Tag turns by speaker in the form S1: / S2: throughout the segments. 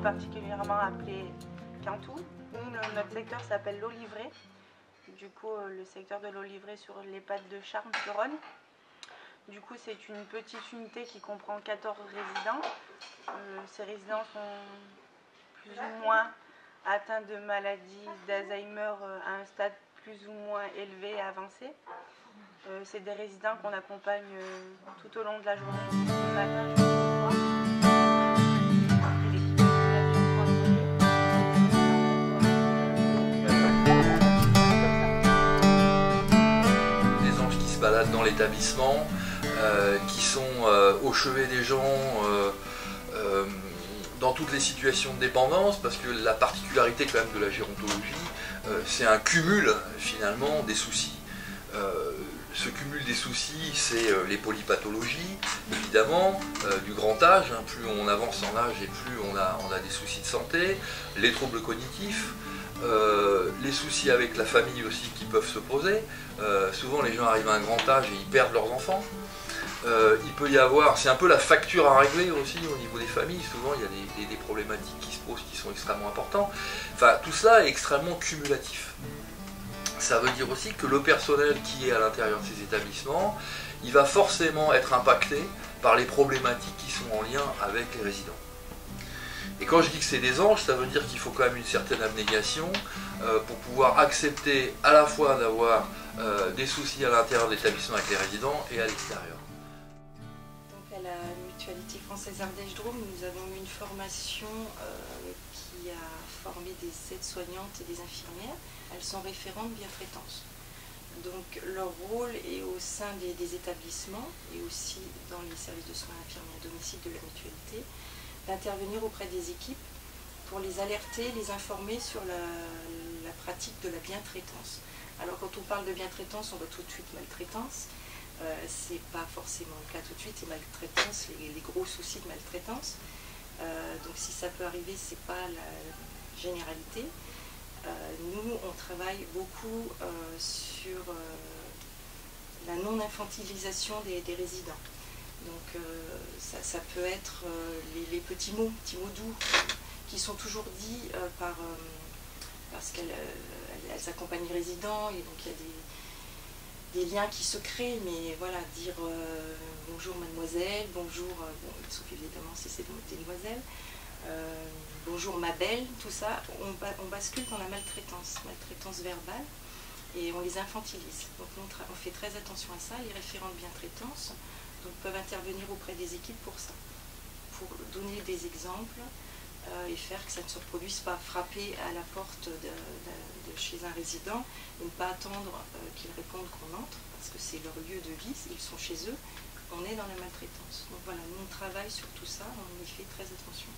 S1: particulièrement appelé Cantou. Nous, notre secteur s'appelle l'Olivré. Du coup, le secteur de l'Olivré sur l'EHPAD de Charmes-sur-Rhône. Du coup, c'est une petite unité qui comprend 14 résidents. Ces résidents sont plus ou moins atteints de maladies d'Alzheimer à un stade plus ou moins élevé et avancé. C'est des résidents qu'on accompagne tout au long de la journée, du matin jusqu'au soir.
S2: Des anges qui se baladent dans l'établissement, qui sont au chevet des gens, dans toutes les situations de dépendance, parce que la particularité quand même de la gérontologie, c'est un cumul finalement des soucis. Ce cumul des soucis, c'est les polypathologies, évidemment, du grand âge, hein, plus on avance en âge et plus on a des soucis de santé, les troubles cognitifs, les soucis avec la famille aussi qui peuvent se poser. Souvent les gens arrivent à un grand âge et ils perdent leurs enfants. Il peut y avoir, c'est un peu la facture à régler aussi au niveau des familles, souvent il y a des problématiques qui se posent qui sont extrêmement importantes. Enfin, tout cela est extrêmement cumulatif. Ça veut dire aussi que le personnel qui est à l'intérieur de ces établissements, il va forcément être impacté par les problématiques qui sont en lien avec les résidents. Et quand je dis que c'est des anges, ça veut dire qu'il faut quand même une certaine abnégation pour pouvoir accepter à la fois d'avoir des soucis à l'intérieur de l'établissement avec les résidents et à l'extérieur.
S1: Donc à la Mutualité Française Ardèche-Drôme, nous avons eu une formation qui a formé des aides-soignantes et des infirmières. Elles sont référentes bientraitance. Donc leur rôle est au sein des établissements et aussi dans les services de soins infirmiers à domicile de la mutualité, d'intervenir auprès des équipes pour les alerter, les informer sur la pratique de la bientraitance. Alors quand on parle de bientraitance, on voit tout de suite maltraitance. C'est pas forcément le cas tout de suite, c'est maltraitance, les gros soucis de maltraitance. Donc si ça peut arriver, c'est pas la généralité. Nous, on travaille beaucoup sur la non-infantilisation des résidents. Donc ça peut être les petits mots doux qui sont toujours dits parce qu'elles accompagnent les résidents et donc il y a des liens qui se créent, mais voilà, dire bonjour mademoiselle, bonjour, sauf évidemment si c'est des demoiselles, bonjour ma belle, tout ça, on bascule dans la maltraitance verbale et on les infantilise. Donc on fait très attention à ça. Les référents de bientraitance peuvent intervenir auprès des équipes pour ça, pour donner des exemples et faire que ça ne se reproduise pas, frapper à la porte de chez un résident et ne pas attendre qu'ils répondent qu'on entre, parce que c'est leur lieu de vie, ils sont chez eux, on est dans la maltraitance. Donc voilà, nous on travaille sur tout ça, on y fait très attention.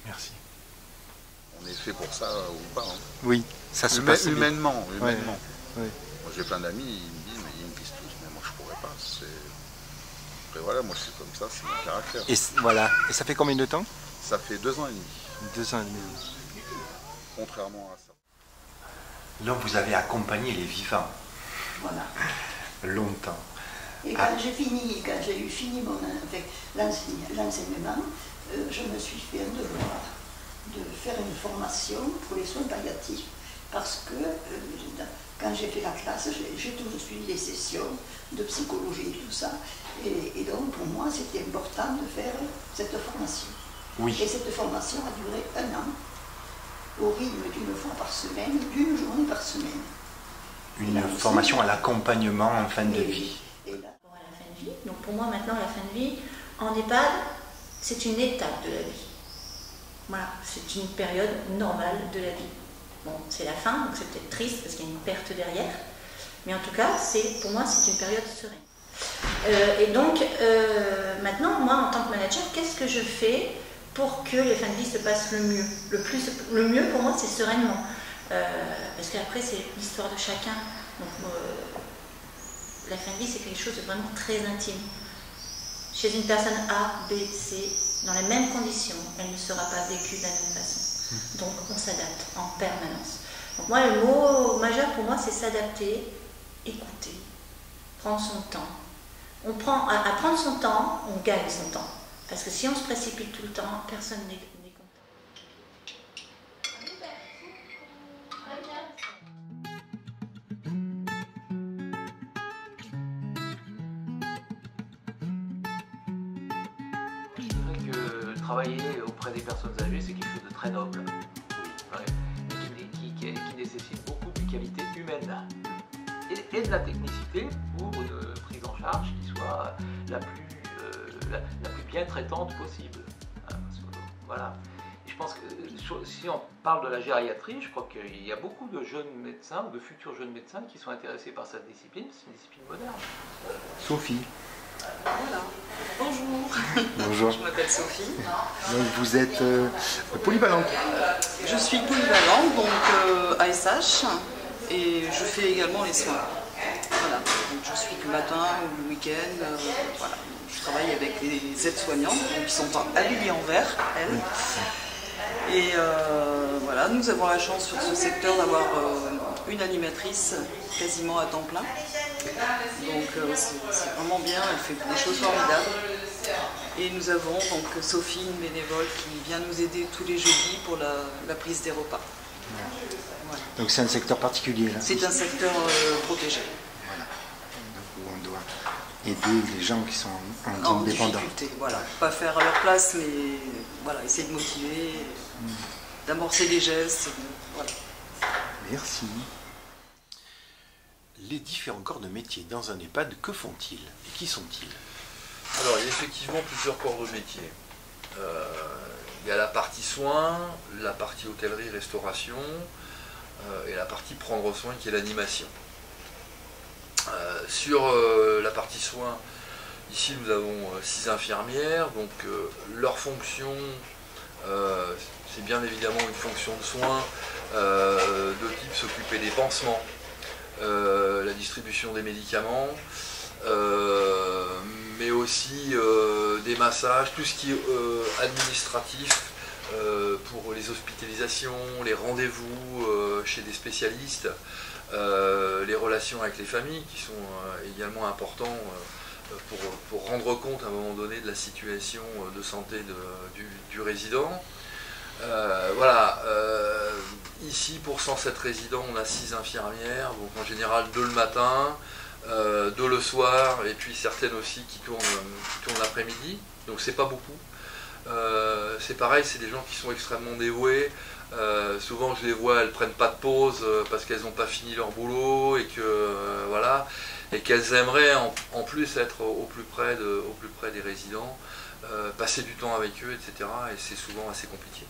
S3: Merci.
S4: On est fait pour ça ou pas, hein.
S3: Oui, ça se passe
S4: humainement.
S3: Ouais.
S4: Moi j'ai plein d'amis, ils me disent, mais ils me disent tous, mais moi je pourrais pas. Après voilà, moi je suis comme ça, c'est mon caractère.
S3: Et voilà. Et ça fait combien de temps?
S4: Ça fait 2 ans et demi.
S3: 2 ans et demi.
S4: Contrairement à ça.
S3: Là, vous avez accompagné les vivants.
S5: Voilà.
S3: Longtemps.
S5: Et quand j'ai eu fini l'enseignement, je me suis fait un devoir de faire une formation pour les soins palliatifs parce que quand j'ai fait la classe, j'ai toujours suivi les sessions de psychologie et tout ça. Et donc pour moi, c'était important de faire cette formation.
S3: Oui.
S5: Et cette formation a duré 1 an, au rythme d'une fois par semaine, d'une journée par semaine.
S3: Une formation à l'accompagnement en fin de vie.
S6: À la fin de vie. Donc pour moi maintenant, la fin de vie, en EHPAD, c'est une étape de la vie. Voilà, c'est une période normale de la vie. Bon, c'est la fin, donc c'est peut-être triste parce qu'il y a une perte derrière. Mais en tout cas, pour moi, c'est une période sereine. Et donc, maintenant, moi, en tant que manager, qu'est-ce que je fais pour que les fins de vie se passent le mieux? Le mieux, pour moi, c'est sereinement. Parce qu'après, c'est l'histoire de chacun. Donc, la fin de vie, c'est quelque chose de vraiment très intime. Chez une personne A, B, C, dans les mêmes conditions, elle ne sera pas vécue de la même façon. Donc, on s'adapte en permanence. Donc, moi, le mot majeur pour moi, c'est s'adapter, écouter, prendre son temps. À prendre son temps, on gagne son temps. Parce que si on se précipite tout le temps, personne n'est content.
S7: Je dirais que travailler auprès des personnes âgées, c'est quelque chose de très noble. Ouais. Qui nécessite beaucoup de qualités humaines et de la technicité pour une prise en charge qui soit la plus bien traitante possible. Voilà. Et je pense que si on parle de la gériatrie, je crois qu'il y a beaucoup de jeunes médecins ou de futurs jeunes médecins qui sont intéressés par cette discipline. C'est une discipline moderne.
S3: Sophie.
S8: Voilà. Bonjour.
S3: Bonjour.
S8: Je m'appelle Sophie.
S3: Donc vous êtes polyvalente.
S8: Je suis polyvalente, donc ASH, et je fais également les soins. Voilà. Donc je suis le matin ou le week-end. Voilà. Je travaille avec les aides-soignantes, donc qui sont habillées en vert, elles. Et voilà, nous avons la chance sur ce secteur d'avoir une animatrice quasiment à temps plein. Donc c'est vraiment bien, elle fait des choses formidables. Et nous avons donc Sophie, une bénévole, qui vient nous aider tous les jeudis pour la prise des repas. Voilà.
S3: Donc c'est un secteur particulier là.
S8: C'est un secteur protégé.
S3: Voilà. Donc, où on doit aider les gens qui sont en zone dépendante.
S8: Voilà. Pas faire à leur place, mais voilà, essayer de motiver, d'amorcer des gestes. Voilà.
S3: Merci. Les différents corps de métier dans un EHPAD, que font-ils et qui sont-ils?
S2: Alors, il y a effectivement plusieurs corps de métier. Il y a la partie soins, la partie hôtellerie-restauration et la partie prendre soin qui est l'animation. Sur la partie soins, ici nous avons 6 infirmières, donc leur fonction, c'est bien évidemment une fonction de soins de type s'occuper des pansements, la distribution des médicaments, mais aussi des massages, tout ce qui est administratif pour les hospitalisations, les rendez-vous chez des spécialistes, les relations avec les familles qui sont également importants pour rendre compte à un moment donné de la situation de santé du résident. Voilà, ici pour 107 résidents, on a 6 infirmières, donc en général 2 le matin, 2 le soir, et puis certaines aussi qui tournent l'après-midi, donc c'est pas beaucoup. C'est pareil, c'est des gens qui sont extrêmement dévoués. Souvent je les vois, elles prennent pas de pause parce qu'elles n'ont pas fini leur boulot et que voilà, et qu'elles aimeraient en plus être au plus près des résidents, passer du temps avec eux, etc. Et c'est souvent assez compliqué.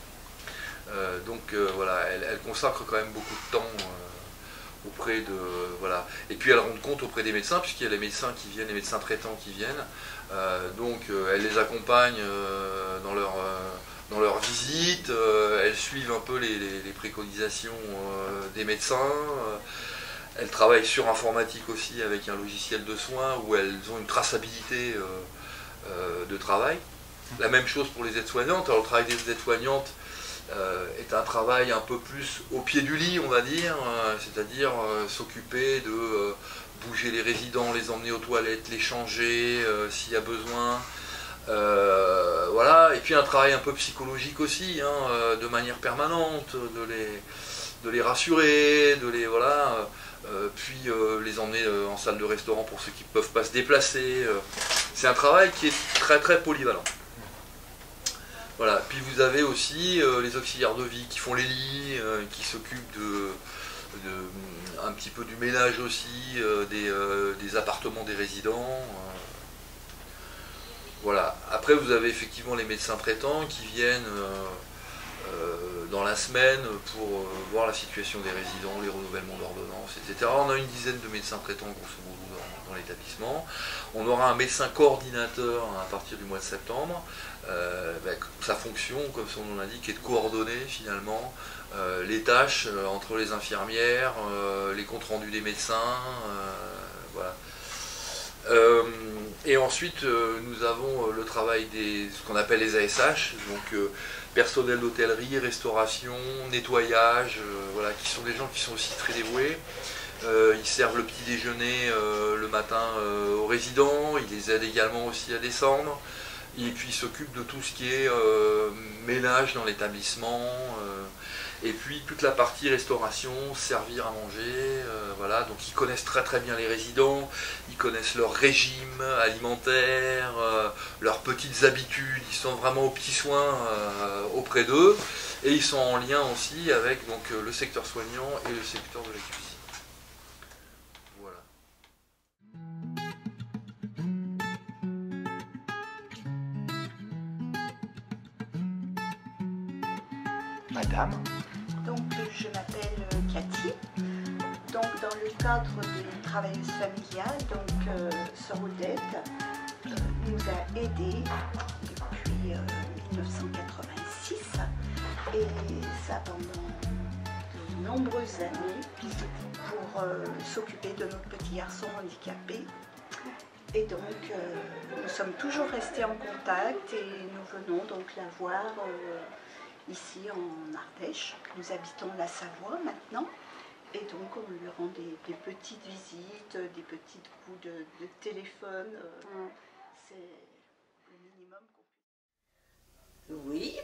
S2: Donc voilà, elles consacrent quand même beaucoup de temps auprès de voilà. Et puis elles rendent compte auprès des médecins, puisqu'il y a les médecins qui viennent, les médecins traitants qui viennent. Donc elles les accompagnent dans leur visite, elles suivent un peu les préconisations des médecins. Elles travaillent sur informatique aussi avec un logiciel de soins où elles ont une traçabilité de travail. La même chose pour les aides-soignantes. Alors le travail des aides-soignantes est un travail un peu plus au pied du lit, on va dire, c'est-à-dire s'occuper de bouger les résidents, les emmener aux toilettes, les changer s'il y a besoin. Voilà, et puis un travail un peu psychologique aussi, hein, de manière permanente, de les rassurer, de les voilà, puis les emmener en salle de restaurant pour ceux qui ne peuvent pas se déplacer. C'est un travail qui est très très polyvalent. Voilà, puis vous avez aussi les auxiliaires de vie qui font les lits, qui s'occupent un petit peu du ménage aussi, des appartements des résidents. Voilà. Après vous avez effectivement les médecins traitants qui viennent dans la semaine pour voir la situation des résidents, les renouvellements d'ordonnances, etc. On a une dizaine de médecins traitants grosso modo dans l'établissement. On aura un médecin coordinateur à partir du mois de septembre. Sa fonction, comme son nom l'indique, est de coordonner finalement les tâches entre les infirmières, les comptes rendus des médecins, voilà. Et ensuite, nous avons le travail ce qu'on appelle les ASH, donc personnel d'hôtellerie, restauration, nettoyage, voilà, qui sont des gens qui sont aussi très dévoués. Ils servent le petit déjeuner le matin aux résidents, ils les aident également aussi à descendre. Et puis ils s'occupent de tout ce qui est ménage dans l'établissement, et puis toute la partie restauration, servir à manger, voilà. Donc ils connaissent très très bien les résidents, ils connaissent leur régime alimentaire, leurs petites habitudes, ils sont vraiment aux petits soins auprès d'eux, et ils sont en lien aussi avec donc, le secteur soignant et le secteur de la cuisine.
S3: Madame.
S5: Donc je m'appelle Cathy. Donc dans le cadre des travailleuses familiales, donc Sœur Odette nous a aidés depuis 1986 et ça pendant de nombreuses années pour s'occuper de notre petit garçon handicapé. Et donc nous sommes toujours restés en contact et nous venons donc la voir ici en Ardèche. Nous habitons la Savoie maintenant et donc on lui rend des petites visites, des petits coups de téléphone. C'est le minimum qu'on peut.
S9: Oui,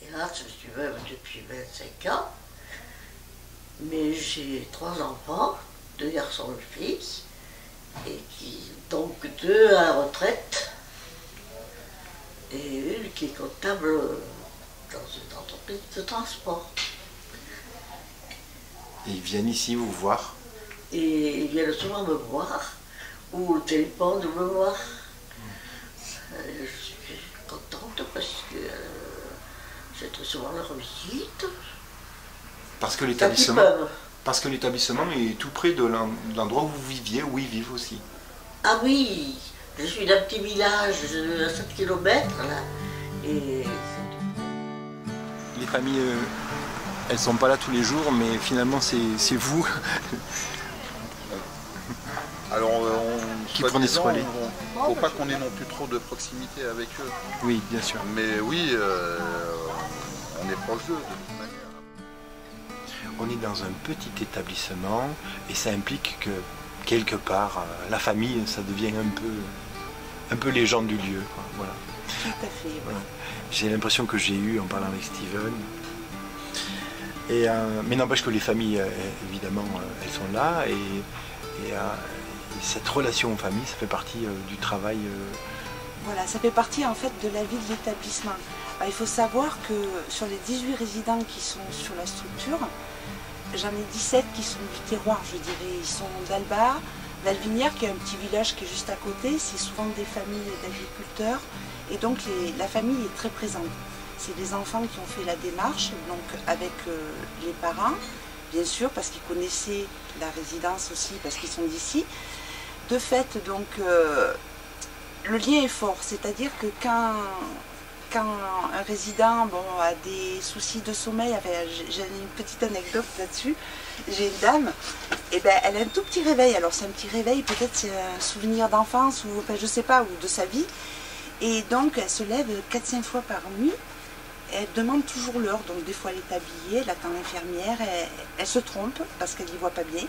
S9: hélas je suis veuve depuis 25 ans, mais j'ai 3 enfants, 2 garçons et une fille, et donc 2 à la retraite et une qui est comptable dans une entreprise de transport.
S3: Et ils viennent ici vous voir?
S9: Et ils viennent souvent me voir, ou au téléphone de me voir. Je suis contente parce que j'ai très souvent leur visite.
S3: Parce que l'établissement est tout près de l'endroit où vous viviez, où ils vivent aussi.
S9: Ah oui, je suis d'un petit village à 7 km là. Et
S3: les familles, elles sont pas là tous les jours, mais finalement c'est vous
S4: Alors,
S3: qui prenez ce relais.
S4: Il ne faut pas qu'on ait non plus trop de proximité avec eux.
S3: Oui, bien sûr.
S4: Mais oui, on est proche d'eux de toute manière.
S3: On est dans un petit établissement et ça implique que quelque part, la famille, ça devient un peu légende du lieu, quoi. Voilà.
S5: Tout à fait, oui.
S3: Voilà. J'ai l'impression que j'ai eu en parlant avec Steven. Mais n'empêche que les familles, évidemment, elles sont là et cette relation aux familles, ça fait partie du travail.
S10: Voilà, ça fait partie en fait de la vie de l'établissement. Il faut savoir que sur les 18 résidents qui sont sur la structure, j'en ai 17 qui sont du terroir, je dirais. Ils sont d'Alba, d'Alvinière, qui est un petit village qui est juste à côté. C'est souvent des familles d'agriculteurs. Et donc la famille est très présente. C'est des enfants qui ont fait la démarche, donc avec les parents, bien sûr, parce qu'ils connaissaient la résidence aussi, parce qu'ils sont d'ici. De fait, donc, le lien est fort. C'est-à-dire que quand un résident a des soucis de sommeil, j'ai une petite anecdote là-dessus, j'ai une dame, et elle a un tout petit réveil. Alors c'est un petit réveil, peut-être c'est un souvenir d'enfance, ou je sais pas, ou de sa vie. Et donc elle se lève 4-5 fois par nuit, et elle demande toujours l'heure. Donc des fois elle est habillée, elle attend l'infirmière, elle se trompe parce qu'elle n'y voit pas bien.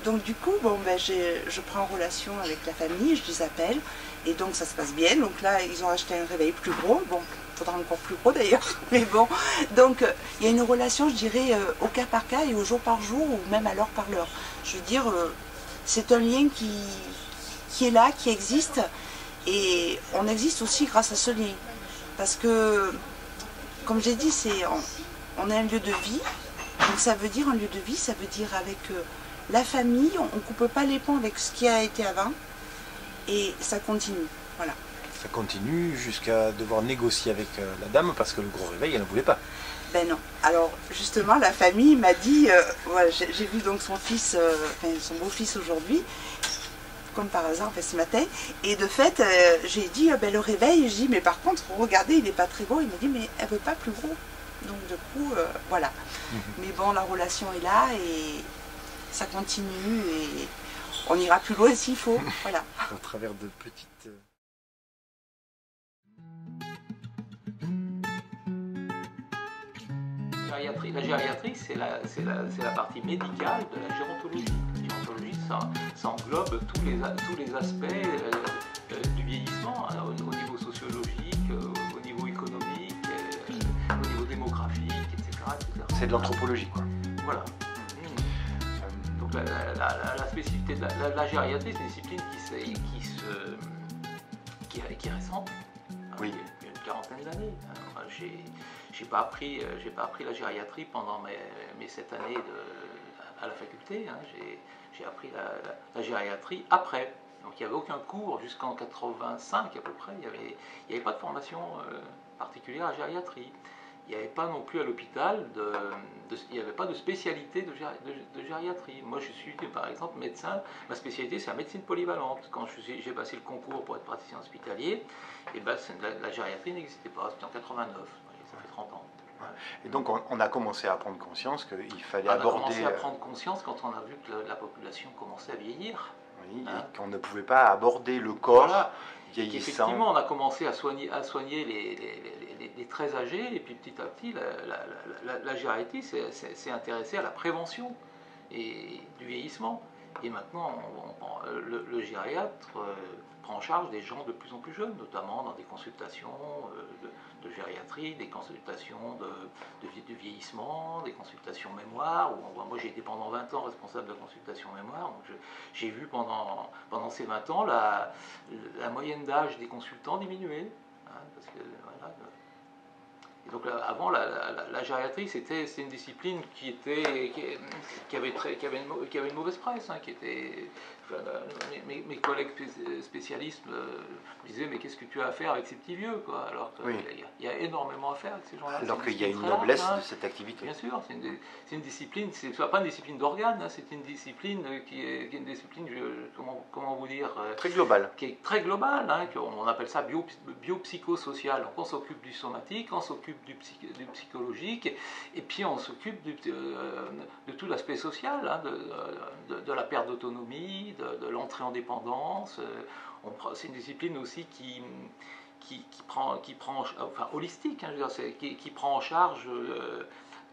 S10: Donc du coup, je prends en relation avec la famille, je les appelle, et donc ça se passe bien. Donc là, ils ont acheté un réveil plus gros, bon, il faudra encore plus gros d'ailleurs, mais bon. Donc il y a une relation, je dirais, au cas par cas et au jour par jour, ou même à l'heure par l'heure. Je veux dire, c'est un lien qui est là, qui existe, et on existe aussi grâce à ce lien. Parce que, comme j'ai dit, on est un lieu de vie, donc ça veut dire un lieu de vie, ça veut dire avec... la famille, on ne coupe pas les ponts avec ce qui a été avant et ça continue. Voilà.
S3: Ça continue jusqu'à devoir négocier avec la dame parce que le gros réveil, elle ne voulait pas.
S10: Ben non. Alors justement, la famille m'a dit, voilà, j'ai vu donc son fils, son beau-fils aujourd'hui, comme par hasard, ce matin. Et de fait, j'ai dit, le réveil, je dis, mais par contre, regardez, il n'est pas très gros. Il m'a dit, mais elle veut pas plus gros. Donc du coup, voilà. Mais bon, la relation est là et ça continue et on ira plus loin s'il faut. Voilà.
S3: À travers de petites...
S7: La gériatrie, c'est la partie médicale de la gérontologie. La gérontologie, ça englobe tous les aspects du vieillissement, hein, au niveau sociologique, au niveau économique, au niveau démographique, etc.
S3: C'est de l'anthropologie, quoi.
S7: Voilà. Donc la spécificité de la gériatrie, c'est une discipline qui est récente.
S3: Oui.
S7: Il y a une quarantaine d'années. J'ai pas appris la gériatrie pendant mes 7 années à la faculté. Hein. J'ai appris la gériatrie après. Donc il n'y avait aucun cours jusqu'en 85 à peu près. Il n'y avait pas de formation particulière à gériatrie. Il n'y avait pas non plus à l'hôpital, il n'y avait pas de spécialité de gériatrie. Moi je suis par exemple médecin, ma spécialité c'est la médecine polyvalente. Quand j'ai passé le concours pour être praticien hospitalier, et la gériatrie n'existait pas, c'était en 89, ça fait 30 ans.
S3: Et donc on a commencé à prendre conscience qu'il fallait aborder...
S7: On a commencé à prendre conscience quand on a vu que la population commençait à vieillir.
S3: Oui, et qu'on ne pouvait pas aborder le corps vieillissant.
S7: Effectivement, on a commencé à soigner les très âgés, et puis petit à petit, la gériatrie s'est intéressée à la prévention du vieillissement. Et maintenant, le gériatre prend en charge des gens de plus en plus jeunes, notamment dans des consultations de gériatrie, des consultations de vieillissement, des consultations mémoire. Moi j'ai été pendant 20 ans responsable de la consultation mémoire, donc j'ai vu pendant ces 20 ans la moyenne d'âge des consultants diminuer. Hein, parce que, voilà, et donc avant, la gériatrie, c'était une discipline qui avait une mauvaise presse, hein, mes collègues spécialistes me disaient, mais qu'est-ce que tu as à faire avec ces petits vieux, quoi, alors qu'il y a énormément à faire avec ces gens-là.
S3: Alors qu'il y a une noblesse de cette activité.
S7: Bien sûr, c'est une discipline, c'est pas une discipline d'organes, hein, c'est une discipline qui est une discipline, comment vous dire,
S3: très globale.
S7: Qui est très globale, hein, on appelle ça biopsychosocial. Donc on s'occupe du somatique, on s'occupe du psychologique, et puis on s'occupe de tout l'aspect social, hein, de la perte d'autonomie, de l'entrée en dépendance. C'est une discipline aussi qui prend enfin holistique, hein, je veux dire, qui prend en charge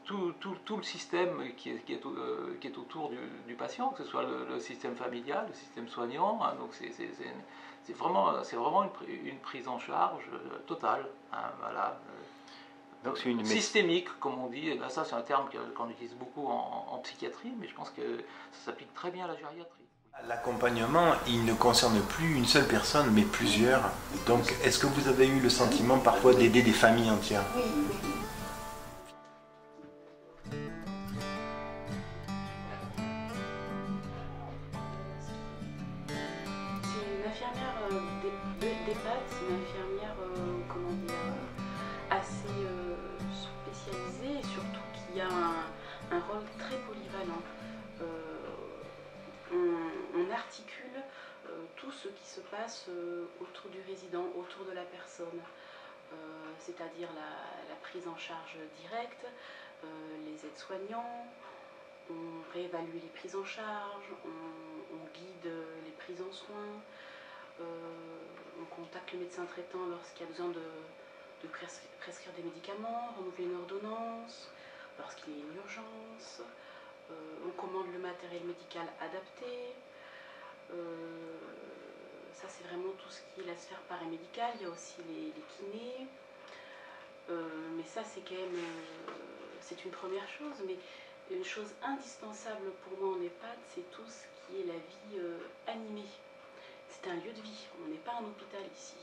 S7: tout le système qui est autour du patient, que ce soit le système familial, le système soignant. Hein, donc c'est vraiment une prise en charge totale. Hein, voilà.
S3: Donc c'est une
S7: systémique, comme on dit. Et là, ça c'est un terme qu'on utilise beaucoup en psychiatrie, mais je pense que ça s'applique très bien à la gériatrie.
S3: L'accompagnement, il ne concerne plus une seule personne, mais plusieurs. Donc, est-ce que vous avez eu le sentiment parfois d'aider des familles entières?
S5: Oui.
S1: C'est une infirmière d'EHPAD, c'est une infirmière, assez spécialisée, et surtout qui a un rôle très polyvalent. On articule tout ce qui se passe autour du résident, autour de la personne, c'est-à-dire la prise en charge directe, les aides-soignants, on réévalue les prises en charge, on guide les prises en soins, on contacte le médecin traitant lorsqu'il y a besoin de prescrire des médicaments, renouveler une ordonnance, lorsqu'il y a une urgence. On commande le matériel médical adapté. Ça c'est vraiment tout ce qui est la sphère paramédicale. Il y a aussi les kinés. Mais ça c'est quand même c'est une première chose. Mais une chose indispensable pour moi en EHPAD, c'est tout ce qui est la vie animée. C'est un lieu de vie. On n'est pas un hôpital ici.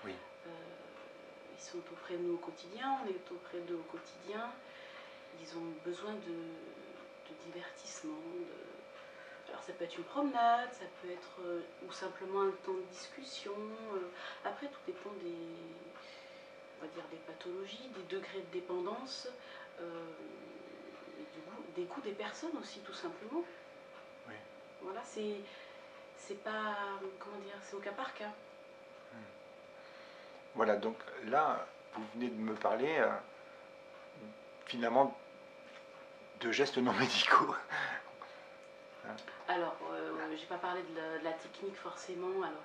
S3: Oui.
S1: Ils sont auprès de nous au quotidien. On est auprès d'eux au quotidien. Ils ont besoin de divertissement. Alors ça peut être une promenade, ça peut être ou simplement un temps de discussion. Après tout dépend on va dire des pathologies, des degrés de dépendance, des goûts des personnes aussi tout simplement.
S3: Oui.
S1: Voilà,
S6: c'est pas, comment dire, c'est au cas par cas.
S3: Voilà, donc là, vous venez de me parler finalement de gestes non médicaux.
S6: Alors, j'ai pas parlé de la technique forcément. Alors,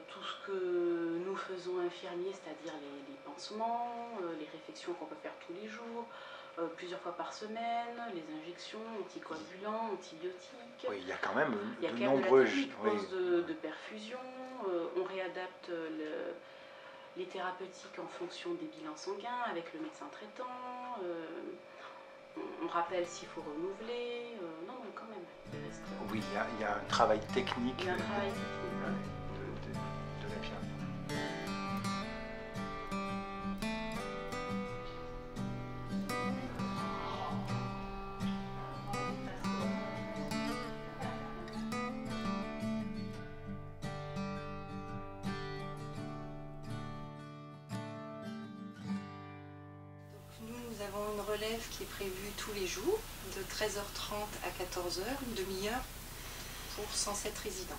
S6: tout ce que nous faisons infirmiers, c'est-à-dire les pansements, les réfections qu'on peut faire tous les jours, plusieurs fois par semaine, les injections, anticoagulants, antibiotiques.
S3: Oui, il y a quand même
S6: il y a
S3: de
S6: quand même
S3: nombreux...
S6: de la technique, pose de perfusion, on réadapte les thérapeutiques en fonction des bilans sanguins avec le médecin traitant. On rappelle s'il faut renouveler. Non, quand même. Il reste...
S3: Oui, il y a un travail technique.
S6: Il y a un travail technique.
S3: De l'infirmière.
S1: Nous avons une relève qui est prévue tous les jours, de 13h30 à 14h, une demi-heure pour 107 résidents.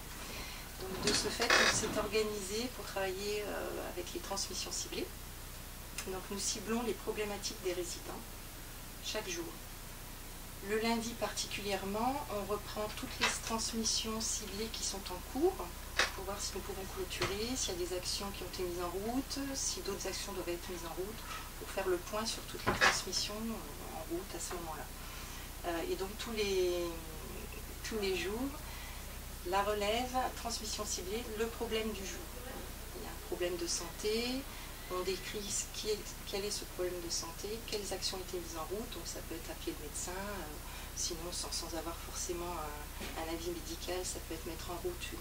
S1: Donc de ce fait, on s'est organisé pour travailler avec les transmissions ciblées. Donc nous ciblons les problématiques des résidents chaque jour. Le lundi particulièrement, on reprend toutes les transmissions ciblées qui sont en cours pour voir si nous pouvons clôturer, s'il y a des actions qui ont été mises en route, si d'autres actions doivent être mises en route, pour faire le point sur toutes les transmissions en route à ce moment-là. Et donc tous les jours, la relève, transmission ciblée, le problème du jour. Il y a un problème de santé, on décrit quel est ce problème de santé, quelles actions ont été mises en route, donc ça peut être appeler le médecin, sinon sans avoir forcément un avis médical, ça peut être mettre en route une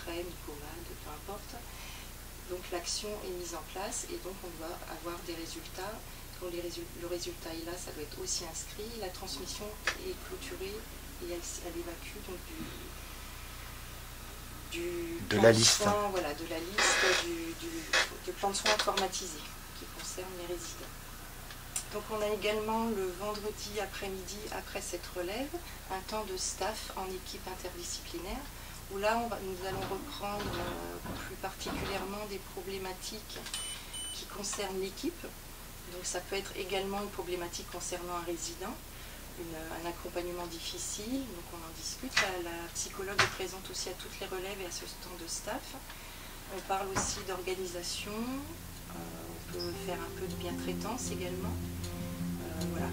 S1: crème, une pommade, peu importe. Donc l'action est mise en place et donc on doit avoir des résultats. Quand le résultat est là, ça doit être aussi inscrit. La transmission est clôturée et elle évacue donc
S3: de la liste.
S1: Voilà, de la liste du plan de soins informatisé qui concerne les résidents. Donc on a également le vendredi après-midi, après cette relève, un temps de staff en équipe interdisciplinaire, où là nous allons reprendre plus particulièrement des problématiques qui concernent l'équipe. Donc ça peut être également une problématique concernant un résident, un accompagnement difficile, donc on en discute. La psychologue est présente aussi à toutes les relèves et à ce temps de staff. On parle aussi d'organisation, on peut faire un peu de bien-traitance également. Voilà,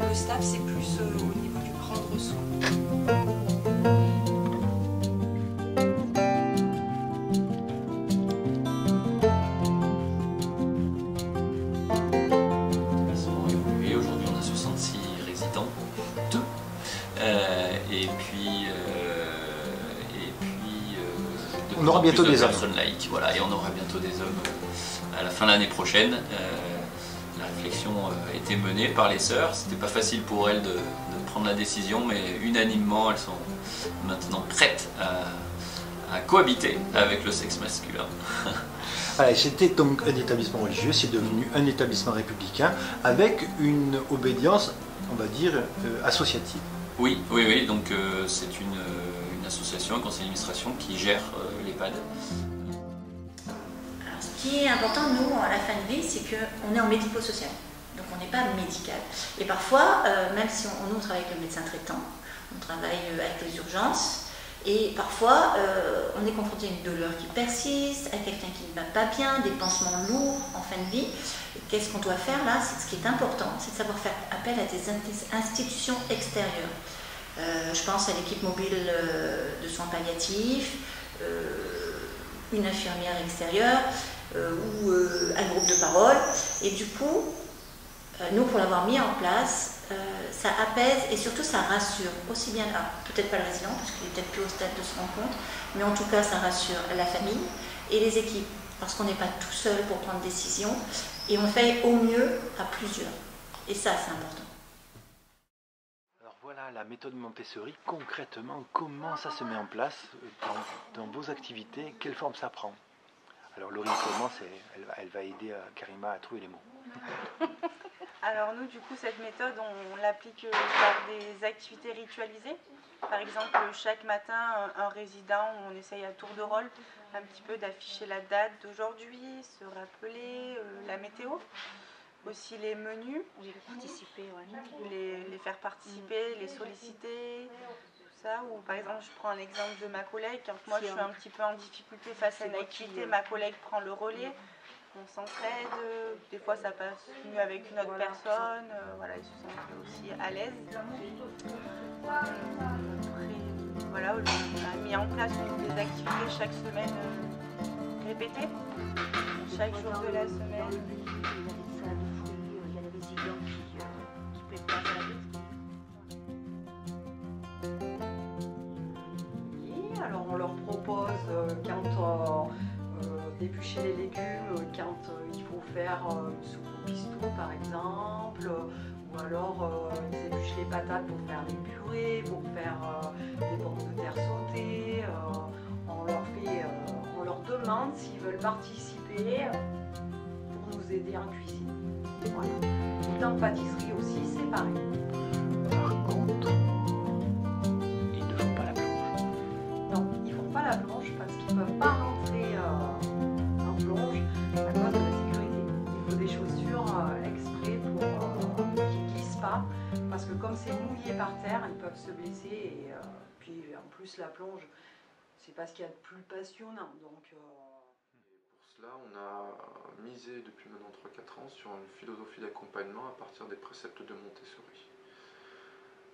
S1: le staff c'est plus au niveau du prendre soin.
S3: On aura bientôt des hommes.
S7: Laïques, voilà, et on aura bientôt des hommes à la fin de l'année prochaine. La réflexion a été menée par les sœurs. C'était pas facile pour elles de prendre la décision, mais unanimement, elles sont maintenant prêtes à cohabiter avec le sexe masculin.
S3: C'était donc un établissement religieux, c'est devenu un établissement républicain avec une obédience, on va dire, associative.
S7: Oui, donc c'est une association, un conseil d'administration qui gère l'EHPAD.
S6: Alors, ce qui est important, nous, à la fin de vie, c'est qu'on est en médico-social. Donc on n'est pas médical. Et parfois, même si on travaille avec le médecin traitant, on travaille avec les urgences, et parfois on est confronté à une douleur qui persiste, à quelqu'un qui ne va pas bien, des pansements lourds en fin de vie. Qu'est-ce qu'on doit faire là? Ce qui est important, c'est de savoir faire appel à des institutions extérieures. Je pense à l'équipe mobile de soins palliatifs, une infirmière extérieure ou un groupe de parole. Et du coup, nous, pour l'avoir mis en place, ça apaise et surtout ça rassure aussi bien, peut-être pas le résident parce qu'il est peut-être plus au stade de se rendre compte, mais en tout cas ça rassure la famille et les équipes parce qu'on n'est pas tout seul pour prendre des décisions et on fait au mieux à plusieurs. Et ça, c'est important.
S3: Alors voilà la méthode Montessori, concrètement, comment ça se met en place dans vos activités, quelle forme ça prend? Alors Laurie commence, elle va aider Karima à trouver les mots.
S11: Alors nous, du coup, cette méthode, on l'applique par des activités ritualisées. Par exemple, chaque matin, un résident, on essaye à tour de rôle un petit peu d'afficher la date d'aujourd'hui, se rappeler la météo, aussi les menus, les faire participer, les solliciter, tout ça. Ou par exemple, je prends l'exemple de ma collègue, quand moi je suis un petit peu en difficulté face à une activité, ma collègue prend le relais. On s'entraide, des fois ça passe mieux avec une autre personne, voilà, ils se sentent aussi à l'aise. Après, voilà, on a mis en place des activités chaque semaine répétées, chaque jour de la semaine.
S9: Il y a les résidents qui préparent la vie.
S12: Oui, alors on leur propose quand d'éplucher les légumes, quand il faut faire une soupe au pistou par exemple, ou alors ils épluchent les patates pour faire les purées, pour faire des pommes de terre sautées. On leur demande s'ils veulent participer pour nous aider en cuisine. Voilà. Et dans pâtisserie aussi, c'est pareil.
S3: Par contre, ils ne font pas la plonge.
S12: Non, ils ne font pas la plonge parce qu'ils ne peuvent pas rentrer en plonge à cause de la sécurité. Il faut des chaussures exprès pour qu'ils ne glissent pas, parce que comme c'est mouillé par terre, ils peuvent se blesser et puis en plus la plonge, c'est pas ce qu'il y a de plus passionnant. Donc,
S13: Pour cela, on a misé depuis maintenant 3-4 ans sur une philosophie d'accompagnement à partir des préceptes de Montessori.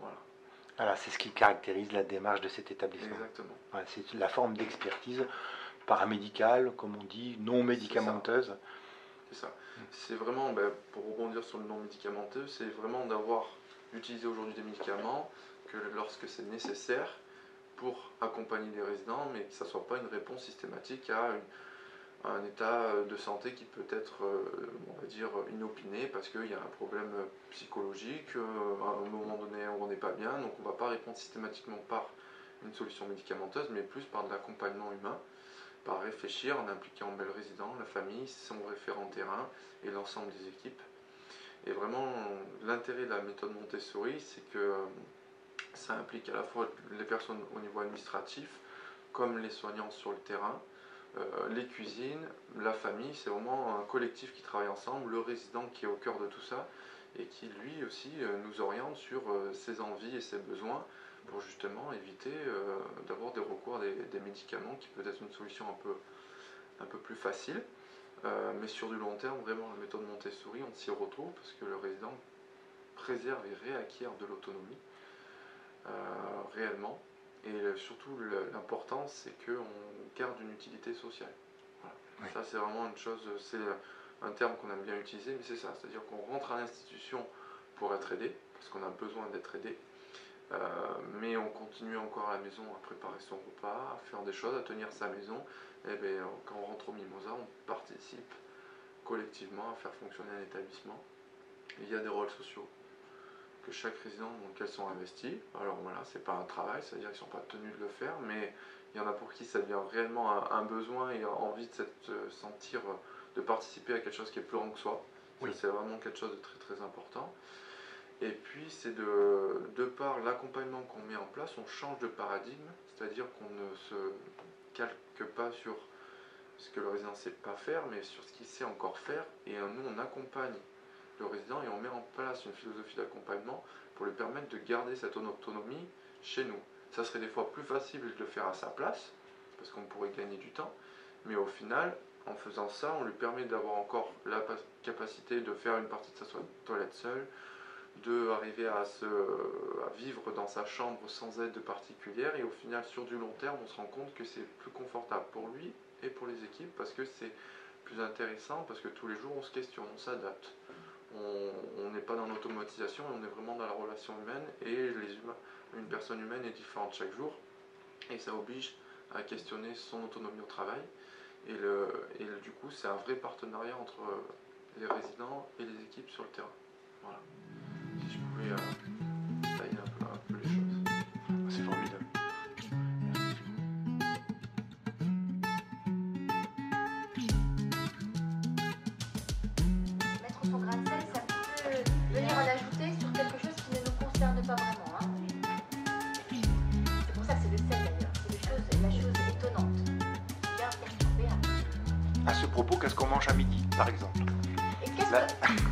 S13: Voilà.
S3: Alors c'est ce qui caractérise la démarche de cet établissement.
S13: Exactement.
S3: Ouais, c'est la forme d'expertise paramédicale, comme on dit, non médicamenteuse.
S13: C'est ça. C'est vraiment, pour rebondir sur le non médicamenteux, c'est vraiment d'utiliser aujourd'hui des médicaments que lorsque c'est nécessaire pour accompagner les résidents, mais que ça ne soit pas une réponse systématique à un état de santé qui peut être, on va dire, inopiné parce qu'il y a un problème psychologique, à un moment donné on n'est pas bien, donc on ne va pas répondre systématiquement par une solution médicamenteuse, mais plus par de l'accompagnement humain, par réfléchir en impliquant le résident, la famille, son référent terrain et l'ensemble des équipes. Et vraiment, l'intérêt de la méthode Montessori, c'est que ça implique à la fois les personnes au niveau administratif, comme les soignants sur le terrain, les cuisines, la famille, c'est vraiment un collectif qui travaille ensemble, le résident qui est au cœur de tout ça et qui lui aussi nous oriente sur ses envies et ses besoins pour justement éviter d'avoir des recours à des médicaments qui peut être une solution un peu plus facile. Mais sur du long terme, vraiment la méthode Montessori, on s'y retrouve parce que le résident préserve et réacquiert de l'autonomie réellement. Et surtout, l'important, c'est qu'on garde une utilité sociale. Voilà. Oui. Ça, c'est vraiment une chose, c'est un terme qu'on aime bien utiliser, mais c'est ça. C'est-à-dire qu'on rentre à l'institution pour être aidé, parce qu'on a besoin d'être aidé, mais on continue encore à la maison à préparer son repas, à faire des choses, à tenir sa maison. Et bien, quand on rentre au Mimosa, on participe collectivement à faire fonctionner un établissement. Il y a des rôles sociaux que chaque résident dans lequel sont investis. Alors voilà, c'est pas un travail, c'est-à-dire qu'ils ne sont pas tenus de le faire, mais il y en a pour qui ça devient réellement un besoin et envie de sentir, de participer à quelque chose qui est plus grand que soi. Oui. C'est vraiment quelque chose de très très important. Et puis c'est de par l'accompagnement qu'on met en place, on change de paradigme, c'est-à-dire qu'on ne se calque pas sur ce que le résident ne sait pas faire, mais sur ce qu'il sait encore faire, et nous on accompagne le résident et on met en place une philosophie d'accompagnement pour lui permettre de garder cette autonomie chez nous. Ça serait des fois plus facile de le faire à sa place, parce qu'on pourrait gagner du temps, mais au final, en faisant ça, on lui permet d'avoir encore la capacité de faire une partie de sa toilette seule, d'arriver à vivre dans sa chambre sans aide particulière, et au final, sur du long terme, on se rend compte que c'est plus confortable pour lui et pour les équipes, parce que c'est plus intéressant, parce que tous les jours, on se questionne, on s'adapte. On n'est pas dans l'automatisation, on est vraiment dans la relation humaine, et une personne humaine est différente chaque jour, et ça oblige à questionner son autonomie au travail, et du coup c'est un vrai partenariat entre les résidents et les équipes sur le terrain. Voilà. Si je pouvais détailler un peu les choses.
S3: C'est formidable.
S6: Mettre son grain de sel, c'est un petit peu
S3: À ce propos, qu'est-ce qu'on mange à midi, par exemple?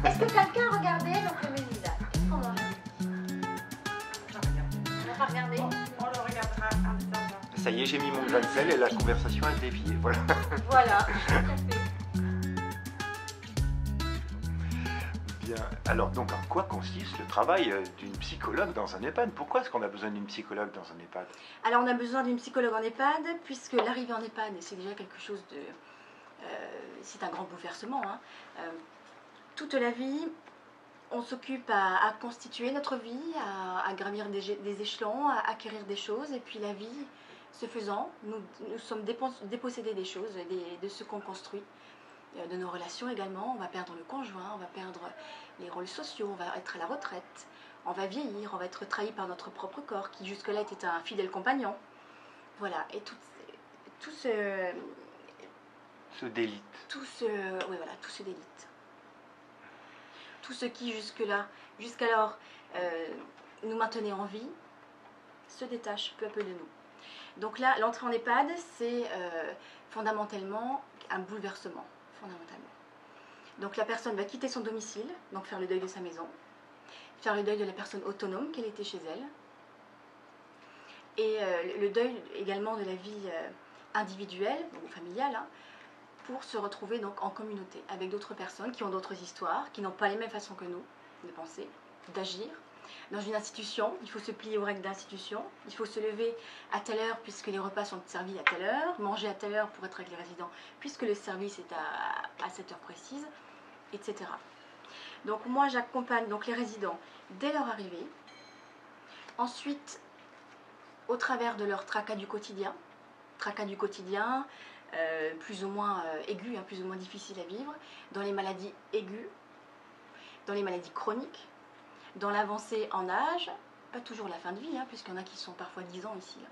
S6: Est-ce que quelqu'un a regardé donc le menu là? Qu'est-ce qu'on mange à midi? On va pas regarder.
S11: On le regardera un peu.
S3: Ça y est, j'ai mis mon grain de sel et la conversation a dévié. Voilà.
S6: Voilà, tout à fait.
S3: Bien. Alors, donc, en quoi consiste le travail d'une psychologue dans un EHPAD? Pourquoi est-ce qu'on a besoin d'une psychologue dans un EHPAD?
S6: Alors, on a besoin d'une psychologue en EHPAD, puisque l'arrivée en EHPAD, c'est déjà quelque chose de... c'est un grand bouleversement. Hein. Toute la vie, on s'occupe à constituer notre vie, à gravir des échelons, à acquérir des choses, et puis la vie, ce faisant, nous sommes dépossédés des choses, de ce qu'on construit, de nos relations également. On va perdre le conjoint, on va perdre les rôles sociaux, on va être à la retraite, on va vieillir, on va être trahi par notre propre corps, qui jusque-là était un fidèle compagnon. Voilà, et tout ce
S3: délite.
S6: Oui, voilà, tout se délite. Tout ce qui jusqu'alors nous maintenait en vie, se détache peu à peu de nous. Donc là, l'entrée en EHPAD, c'est fondamentalement un bouleversement, fondamentalement. Donc la personne va quitter son domicile, donc faire le deuil de sa maison, faire le deuil de la personne autonome qu'elle était chez elle, et le deuil également de la vie individuelle, ou familiale, hein, pour se retrouver donc en communauté, avec d'autres personnes qui ont d'autres histoires, qui n'ont pas les mêmes façons que nous de penser, d'agir. Dans une institution, il faut se plier aux règles d'institution, il faut se lever à telle heure puisque les repas sont servis à telle heure, manger à telle heure pour être avec les résidents puisque le service est à cette heure précise, etc. Donc moi j'accompagne donc les résidents dès leur arrivée, ensuite au travers de leur tracas du quotidien, plus ou moins aigus, hein, plus ou moins difficiles à vivre, dans les maladies aiguës, dans les maladies chroniques, dans l'avancée en âge, pas toujours la fin de vie, hein, puisqu'il y en a qui sont parfois 10 ans ici. Hein.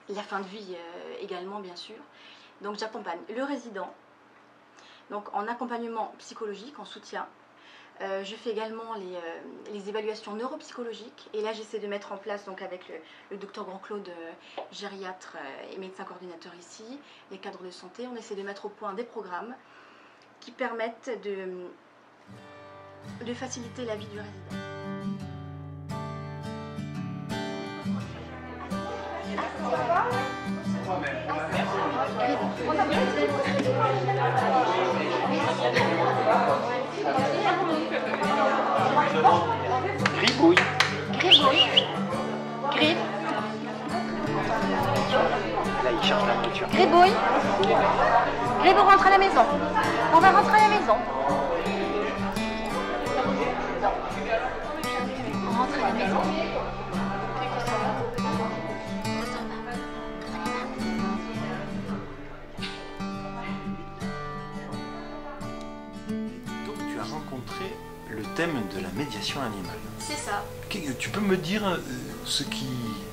S6: La fin de vie également, bien sûr. Donc j'accompagne le résident, donc en accompagnement psychologique, en soutien. Je fais également les évaluations neuropsychologiques, et là j'essaie de mettre en place, donc avec le docteur Grand-Claude, gériatre et médecin coordinateur ici, les cadres de santé, on essaie de mettre au point des programmes qui permettent de faciliter la vie du résident.
S3: Gribouille.
S6: Gribouille. Grib.
S3: Là, il cherche la nourriture.
S6: Gribouille. Grib, on rentre à la maison. On va rentrer à la maison. On rentre à la maison.
S3: Donc tu as rencontré le thème de la médiation animale.
S6: C'est ça.
S3: Tu peux me dire ce qui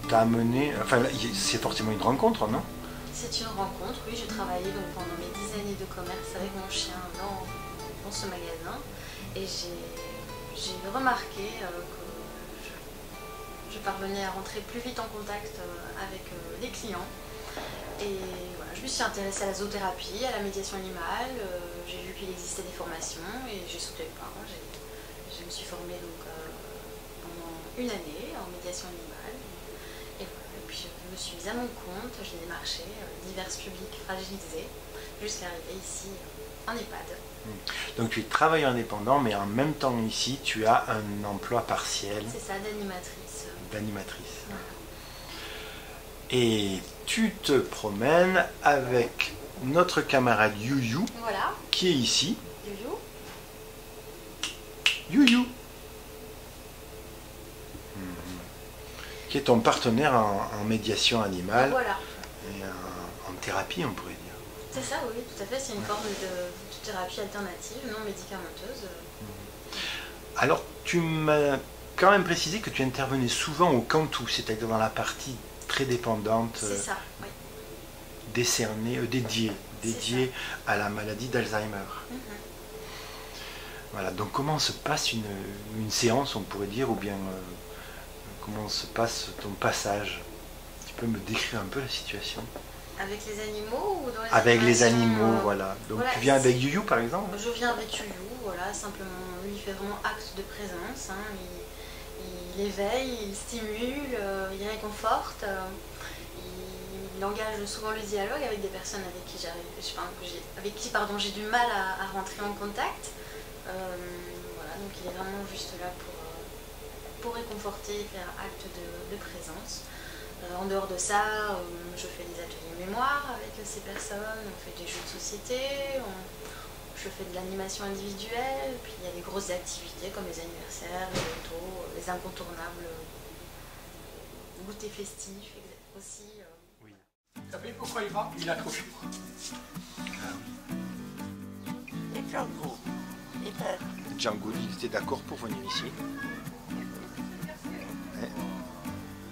S3: t'a amené... Enfin, c'est forcément une rencontre, non?
S14: C'est une rencontre, oui. J'ai travaillé donc pendant mes 10 années de commerce avec mon chien dans ce magasin. Et j'ai remarqué que je parvenais à rentrer plus vite en contact avec les clients. Et voilà, je me suis intéressée à la zoothérapie, à la médiation animale. J'ai vu qu'il existait des formations et j'ai sauté le pas. Je me suis formée donc, pendant une année en médiation animale. Et voilà, et puis je me suis mise à mon compte, j'ai démarché divers publics fragilisés jusqu'à arriver ici en EHPAD.
S3: Donc tu es travailleur indépendant, mais en même temps ici, tu as un emploi partiel.
S14: C'est ça, d'animatrice.
S3: D'animatrice. Et tu te promènes avec notre camarade Youyou,
S14: voilà,
S3: qui est ici.
S14: Youyou.
S3: Youyou. Qui est ton partenaire en médiation animale.
S14: Voilà.
S3: Et en thérapie, on pourrait dire.
S14: C'est ça, oui, tout à fait. C'est une forme de thérapie alternative, non médicamenteuse.
S3: Alors, tu m'as quand même précisé que tu intervenais souvent au Cantou, c'est-à-dire dans la partie très dépendante,
S14: ça, oui.
S3: dédiée à la maladie d'Alzheimer. Voilà, donc comment se passe une séance, on pourrait dire, ou bien comment se passe ton passage? Tu peux me décrire un peu la situation?
S14: Avec les animaux ou dans les
S3: Avec les animaux, voilà. Donc
S14: voilà,
S3: tu viens avec Youyou par exemple?
S14: Je viens avec Youyou, voilà, simplement. Lui, il fait vraiment acte de présence. Hein. Il éveille, il stimule, il réconforte. Il engage souvent le dialogue avec des personnes avec qui j'ai du mal à rentrer en contact. Voilà, donc il est vraiment juste là pour réconforter et faire acte de présence. En dehors de ça, je fais des ateliers mémoire avec ces personnes, on fait des jeux de société, je fais de l'animation individuelle, puis il y a des grosses activités comme les anniversaires, les lotos, les incontournables, goûter festif aussi.
S15: Oui. Vous savez pourquoi il va? Il a trop chaud.
S9: Et Django.
S3: Django, il était d'accord pour venir ici.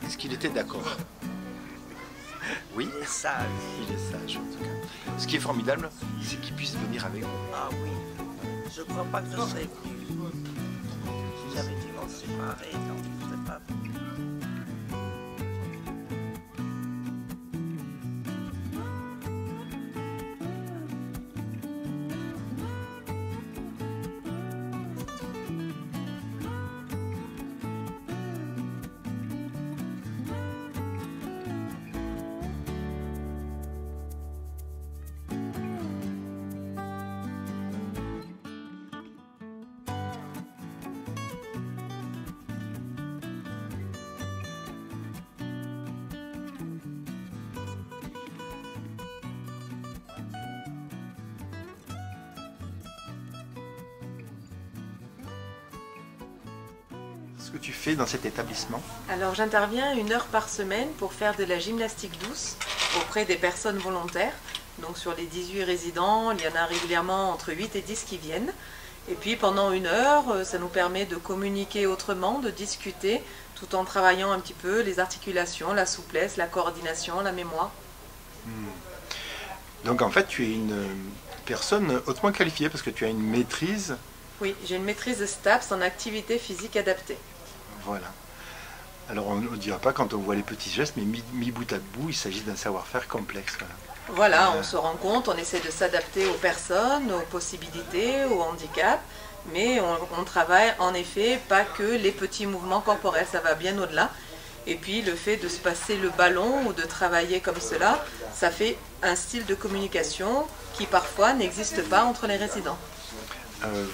S3: Est-ce qu'il était d'accord? Oui.
S9: Il est sage.
S3: Il est sage en tout cas. Ce qui est formidable, c'est qu'il puisse venir avec vous.
S9: Ah oui. Je ne crois pas que je serais venu. Si j'avais été m'en séparer, non, je ne serais pas venu.
S3: Ce que tu fais dans cet établissement?
S16: Alors j'interviens 1 heure par semaine pour faire de la gymnastique douce auprès des personnes volontaires. Donc sur les 18 résidents, il y en a régulièrement entre 8 et 10 qui viennent. Et puis pendant 1 heure, ça nous permet de communiquer autrement, de discuter, tout en travaillant un petit peu les articulations, la souplesse, la coordination, la mémoire.
S3: Donc en fait tu es une personne hautement qualifiée parce que tu as une maîtrise.
S16: Oui, j'ai une maîtrise de STAPS en activité physique adaptée.
S3: Voilà. Alors on ne dira pas quand on voit les petits gestes, mais mis bout à bout, il s'agit d'un savoir-faire complexe.
S16: Voilà, on se rend compte, on essaie de s'adapter aux personnes, aux possibilités, aux handicaps, mais on travaille en effet pas que les petits mouvements corporels, ça va bien au-delà. Et puis le fait de se passer le ballon ou de travailler comme cela, ça fait un style de communication qui parfois n'existe pas entre les résidents.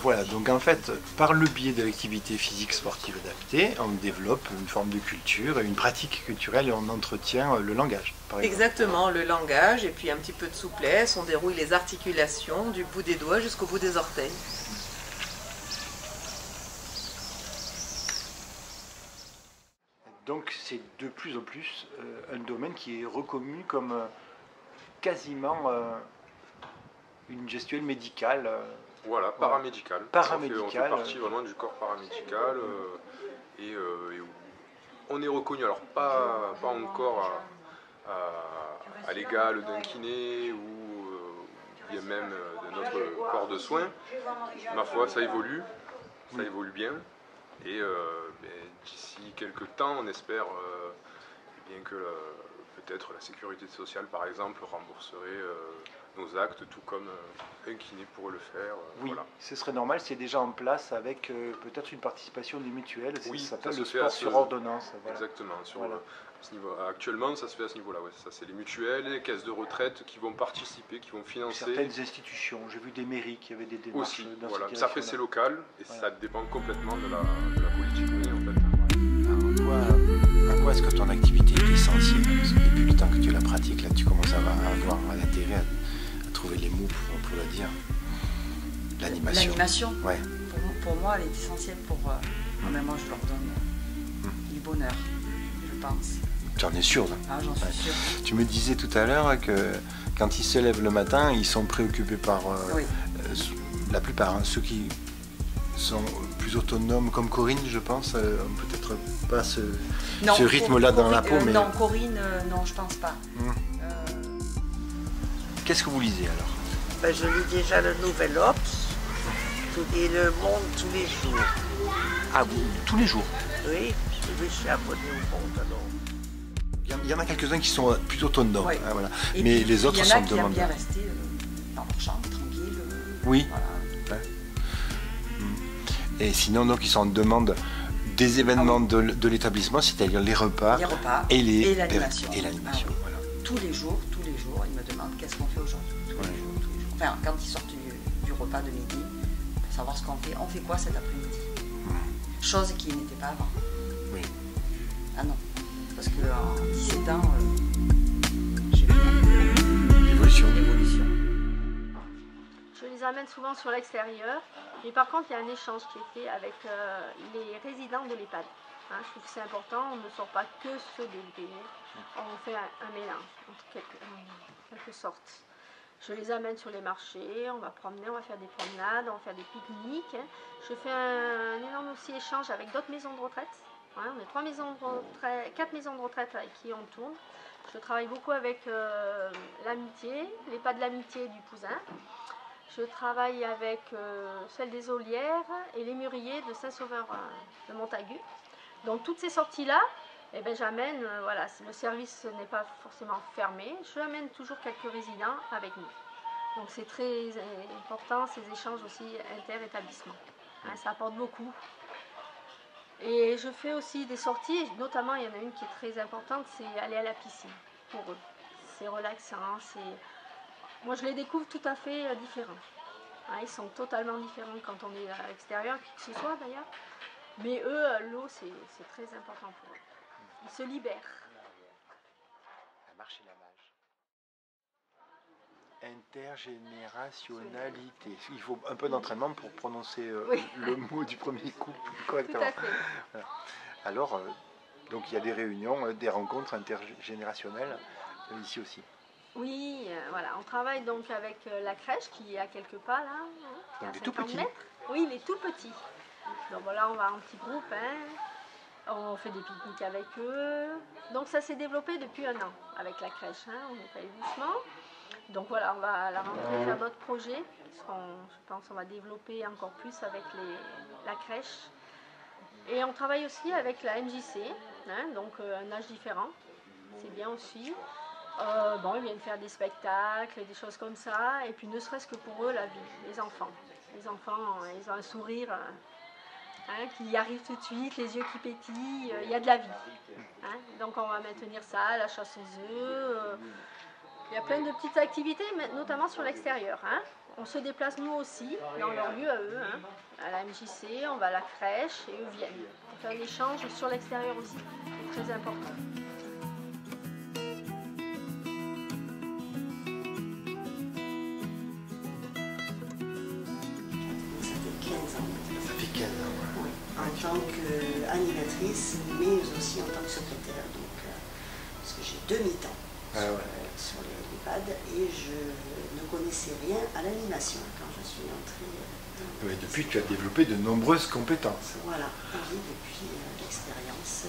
S3: Voilà, donc en fait, par le biais de l'activité physique sportive adaptée, on développe une forme de culture et une pratique culturelle et on entretient le langage, par exemple.
S16: Exactement, le langage et puis un petit peu de souplesse, on déroule les articulations du bout des doigts jusqu'au bout des orteils.
S3: Donc c'est de plus en plus un domaine qui est reconnu comme quasiment une gestuelle médicale.
S13: Voilà, paramédical.
S3: Paramédical.
S13: On fait partie vraiment du corps paramédical et on est reconnu, alors pas encore à l'égal d'un kiné ou bien même de notre corps de soins. Ma foi, ça évolue bien et d'ici quelques temps, on espère bien que peut-être la sécurité sociale, par exemple, rembourserait nos actes, tout comme un kiné pourrait le faire.
S3: Oui,
S13: voilà.
S3: Ce serait normal, c'est déjà en place avec peut-être une participation des mutuelles,
S13: oui,
S3: ça s'appelle le sport sur ordonnance.
S13: Voilà. Exactement, à ce niveau, actuellement ça se fait à ce niveau-là, ouais. Ça c'est les mutuelles, les caisses de retraite qui vont participer, qui vont financer.
S3: Certaines institutions, j'ai vu des mairies qui avaient des démarches
S13: aussi,
S3: dans
S13: voilà.
S3: cette
S13: Ça après c'est local et
S3: voilà.
S13: Ça dépend complètement de la politique menée en fait.
S3: Alors, à quoi est-ce que ton activité est essentielle? Parce que depuis le temps que tu la pratiques, là tu commences à avoir l'intérêt à trouver les mots pour le dire. L'animation.
S8: L'animation,
S3: ouais.
S8: Pour moi, elle est essentielle pour... Même moi, je leur donne du bonheur, je pense.
S3: Tu en es sûr là?
S8: Ah, j'en suis sûre.
S3: Tu me disais tout à l'heure que quand ils se lèvent le matin, ils sont préoccupés par la plupart, ceux qui sont plus autonomes, comme Corinne, je pense, peut-être pas ce rythme-là dans la peau. Mais...
S8: Non, Corinne, non, je pense pas.
S3: Qu'est-ce que vous lisez alors?
S9: Ben, je lis déjà le Nouvel Obs et Le Monde tous les jours.
S3: Ah, vous, tous les jours?
S9: Oui, je suis abonné au Monde alors.
S3: Il y en a quelques-uns qui sont plutôt autonomes,
S8: Ouais.
S3: hein, voilà.
S8: Et
S3: Mais
S8: puis,
S3: les autres
S8: il y en
S3: sont
S8: a qui aiment
S3: demandeurs.
S8: bien rester dans leur chambre, tranquille.
S3: Oui.
S8: Voilà.
S3: Ouais. Et sinon, donc, ils sont en demande des événements de l'établissement, c'est-à-dire les repas
S8: et l'animation.
S3: Et l'animation, voilà.
S8: Tous les jours, ils me demandent qu'est-ce qu'on fait aujourd'hui. Tous les jours. Enfin, quand ils sortent du repas de midi, pour savoir ce qu'on fait. On fait quoi cet après-midi? Chose qui n'était pas avant.
S3: Oui.
S8: Ah non. Parce qu'en 17 ans, j'ai vu
S3: l'évolution.
S17: Je les amène souvent sur l'extérieur. Mais par contre, il y a un échange qui est fait avec les résidents de l'EHPAD. Hein, je trouve que c'est important, on ne sort pas que ceux des LPD, on fait un mélange, en quelque sorte. Je les amène sur les marchés, on va promener, on va faire des promenades, on va faire des pique-niques. Hein. Je fais un énorme aussi échange avec d'autres maisons de retraite. Hein, on a 4 maisons de retraite avec qui on tourne. Je travaille beaucoup avec l'amitié, l'EHPAD de l'amitié du Pouzin. Je travaille avec celle des Olières et les Mûriers de Saint-Sauveur de Montagu. Donc toutes ces sorties-là, eh ben, j'amène, voilà, le service n'est pas forcément fermé, je amène toujours quelques résidents avec nous. Donc c'est très important ces échanges aussi inter-établissements. Hein, ça apporte beaucoup. Et je fais aussi des sorties, notamment il y en a une qui est très importante, c'est aller à la piscine pour eux. C'est relaxant, moi je les découvre tout à fait différents. Hein, ils sont totalement différents quand on est à l'extérieur, qui que ce soit d'ailleurs. Mais eux, l'eau, c'est très important pour eux. Ils se libèrent.
S3: La marche et la mage. Intergénérationnalité. Il faut un peu d'entraînement pour prononcer le mot du premier coup correctement.
S17: Tout à fait.
S3: Voilà. Alors, donc il y a des réunions, des rencontres intergénérationnelles ici aussi.
S17: Oui, voilà. On travaille donc avec la crèche qui est à quelques pas là, qui est à 50 mètres. Oui, les tout petits. Donc voilà, on va en petit groupe, hein. On fait des pique-niques avec eux. Donc ça s'est développé depuis 1 an avec la crèche, hein. On est allé doucement. Donc voilà, on va à la rentrée faire d'autres projets. Je pense qu'on va développer encore plus avec la crèche. Et on travaille aussi avec la MJC, hein, donc un âge différent. C'est bien aussi. Bon, ils viennent faire des spectacles, des choses comme ça. Et puis ne serait-ce que pour eux, la vie, les enfants. Les enfants, ils ont un sourire hein, qui arrive tout de suite, les yeux qui pétillent, il y a de la vie. Hein. Donc on va maintenir ça, la chasse aux œufs. Il y a plein de petites activités, notamment sur l'extérieur. Hein. On se déplace nous aussi, dans leur lieu à eux. Hein. À la MJC, on va à la crèche et eux viennent. On fait un échange sur l'extérieur aussi, c'est très important.
S3: Ça fait 15 ans.
S5: Oui, en tant qu'animatrice, mais aussi en tant que secrétaire. Donc, parce que j'ai 2 mi-temps sur les EHPAD et je ne connaissais rien à l'animation quand je suis entrée.
S3: Oui, depuis, tu as développé de nombreuses compétences.
S5: Voilà, oui, depuis l'expérience,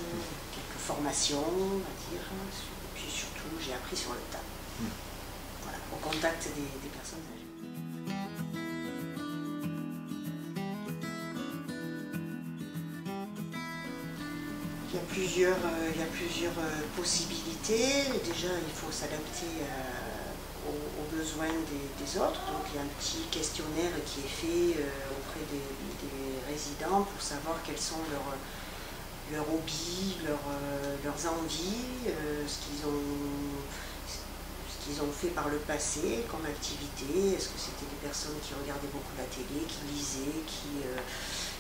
S5: quelques formations, on va dire, et puis surtout, j'ai appris sur le tas. Voilà, au contact des personnes âgées. Il y a plusieurs possibilités. Déjà, il faut s'adapter aux besoins des autres. Donc, il y a un petit questionnaire qui est fait auprès des résidents pour savoir quels sont leurs hobbies, leurs envies, ce qu'ils ont fait par le passé comme activité. Est-ce que c'était des personnes qui regardaient beaucoup la télé, qui lisaient,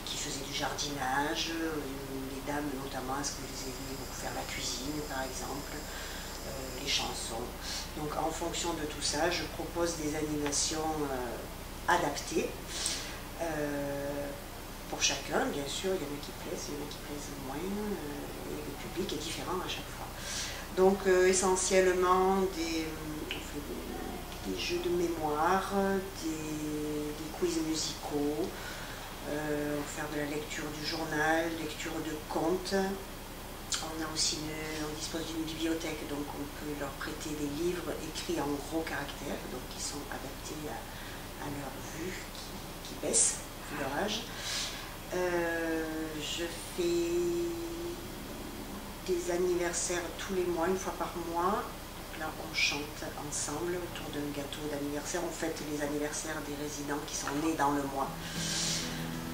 S5: qui faisaient du jardinage, les dames notamment, est-ce que vous aimiez beaucoup faire la cuisine par exemple, les chansons. Donc en fonction de tout ça, je propose des animations adaptées pour chacun. Bien sûr, il y en a qui plaisent, il y en a qui plaisent moins, et le public est différent à chaque fois. Donc essentiellement on fait des jeux de mémoire, des quiz musicaux, faire de la lecture du journal, lecture de contes. On dispose d'une bibliothèque, donc on peut leur prêter des livres écrits en gros caractères, donc qui sont adaptés à leur vue qui baisse vu leur âge. Je fais
S18: des anniversaires tous les mois, une fois par mois. Là, on chante ensemble autour d'un gâteau d'anniversaire. On fête les anniversaires des résidents qui sont nés dans le mois.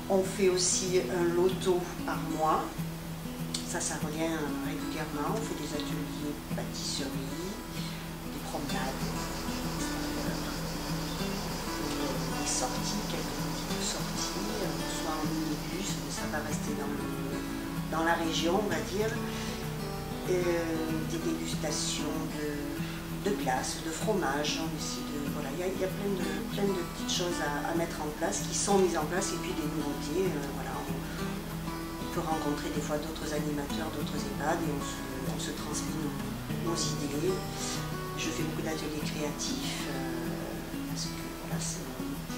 S18: On fait aussi un loto par mois. Ça revient régulièrement. On fait des ateliers pâtisserie, des promenades, des sorties, quelques petites sorties, soit en minibus, mais ça va rester dans la région, on va dire. Des dégustations de glace, de fromage, voilà, il y a plein de petites choses à mettre en place, qui sont mises en place, et puis des nouveautés. Voilà, on peut rencontrer des fois d'autres animateurs, d'autres EHPAD, et on se transmet nos idées. Je fais beaucoup d'ateliers créatifs, parce que voilà, c'est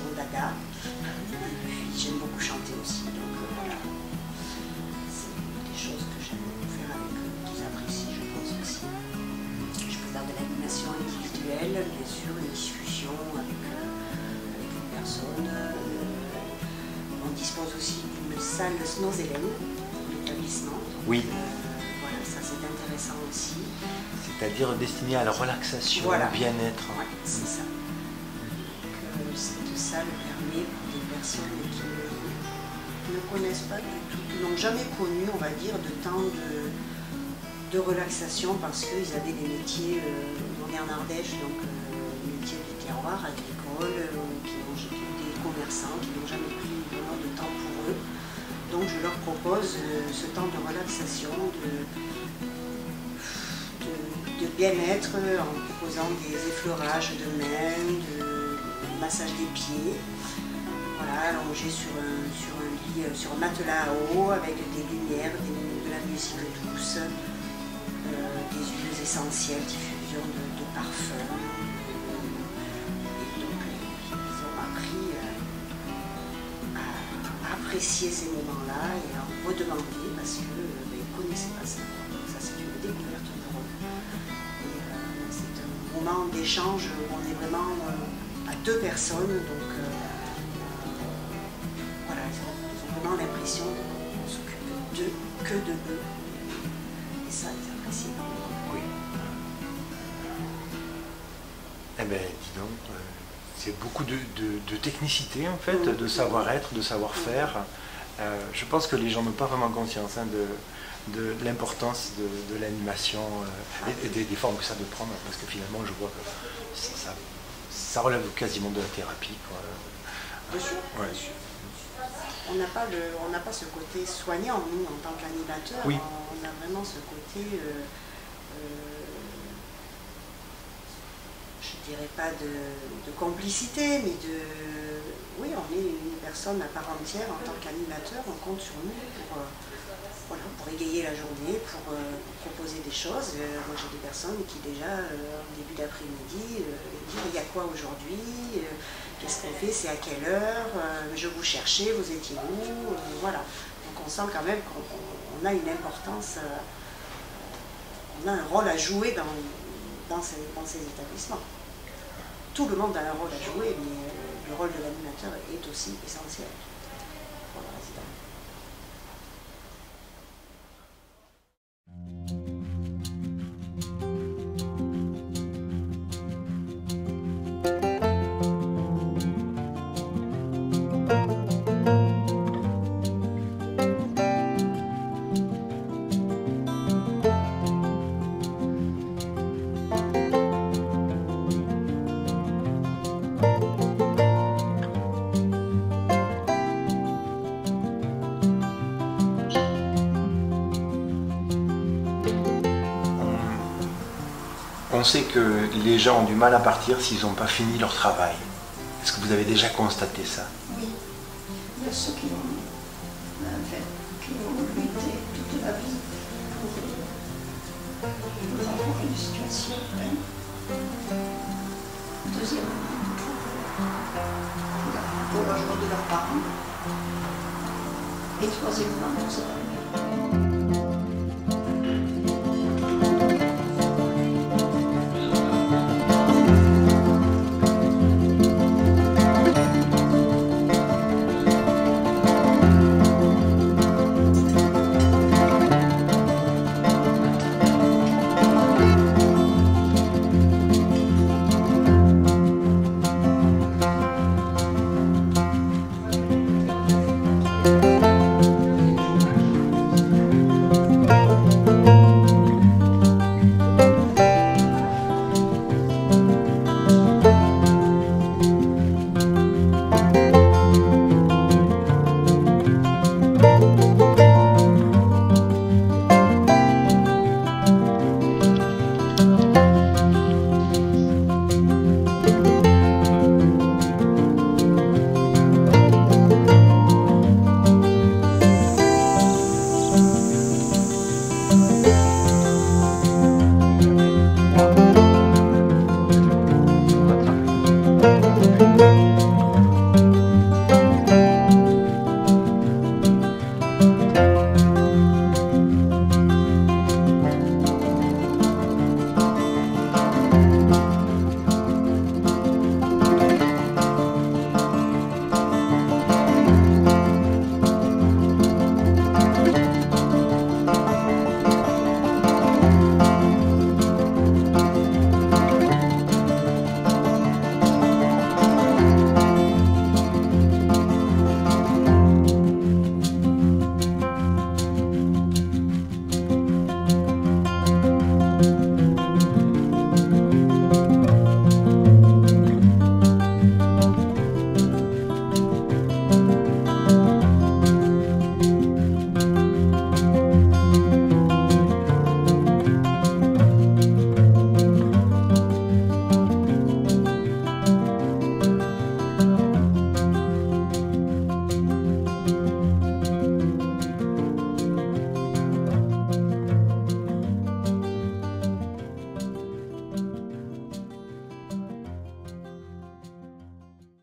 S18: mon dada. Et puis j'aime beaucoup chanter aussi, donc voilà, c'est des choses que j'aime faire avec eux. Apprécie, je pense aussi. Je peux faire de l'animation individuelle, bien sûr, une discussion avec une personne. On dispose aussi d'une salle Snows-Hélène, l'établissement.
S3: Oui.
S18: Voilà, ça c'est intéressant aussi.
S3: C'est-à-dire destiné à la relaxation,
S18: voilà.
S3: Au bien-être.
S18: Oui, c'est ça. Donc, cette salle permet pour des personnes qui ne connaissent pas du tout, qui n'ont jamais connu, on va dire, de temps de relaxation, parce qu'ils avaient des métiers, on est en Ardèche, donc métiers du terroir, agricole, des commerçants qui n'ont jamais pris vraiment de temps pour eux. Donc je leur propose ce temps de relaxation, de bien-être, en proposant des effleurages de mains, de massage des pieds. Voilà, allongé sur un lit, sur un matelas à eau, avec des lumières, de la musique douce. Des huiles essentielles, diffusion de parfums. Et donc, ils ont appris à apprécier ces moments-là et à en redemander parce qu'ils ne connaissaient pas ça. Donc ça, c'est une découverte pour eux. Et c'est un moment d'échange où on est vraiment à deux personnes. Donc, voilà, ils ont vraiment l'impression qu'on s'occupe d'eux, que de eux. Et ça, ils apprécient énormément.
S3: Oui. Eh bien, dis donc, c'est beaucoup de technicité en fait, de savoir-être, de savoir-faire. Je pense que les gens n'ont pas vraiment conscience de l'importance de l'animation et des formes que ça peut prendre, parce que finalement, je vois que ça relève quasiment de la thérapie, quoi.
S18: Bien sûr.
S3: Ouais.
S18: On n'a pas ce côté soignant, nous, en tant qu'animateur.
S3: Oui.
S18: On a vraiment ce côté, je dirais pas de complicité, mais oui, on est une personne à part entière en tant qu'animateur. On compte sur nous pour égayer la journée, pour proposer des choses. Moi, j'ai des personnes qui déjà, en début d'après-midi, disent il y a quoi aujourd'hui, qu'est-ce qu'on fait, c'est à quelle heure, je vous cherchais, vous étiez où, voilà. Donc on sent quand même qu'on a une importance, on a un rôle à jouer dans ces établissements. Tout le monde a un rôle à jouer, mais le rôle de l'animateur est aussi essentiel pour le résident.
S3: On sait que les gens ont du mal à partir s'ils n'ont pas fini leur travail. Est-ce que vous avez déjà constaté ça?
S5: Oui. Il y a ceux qui ont lutté toute la vie pour avoir une situation pleine. Deuxièmement, pour la joie de leurs parents. Et troisièmement, pour ça.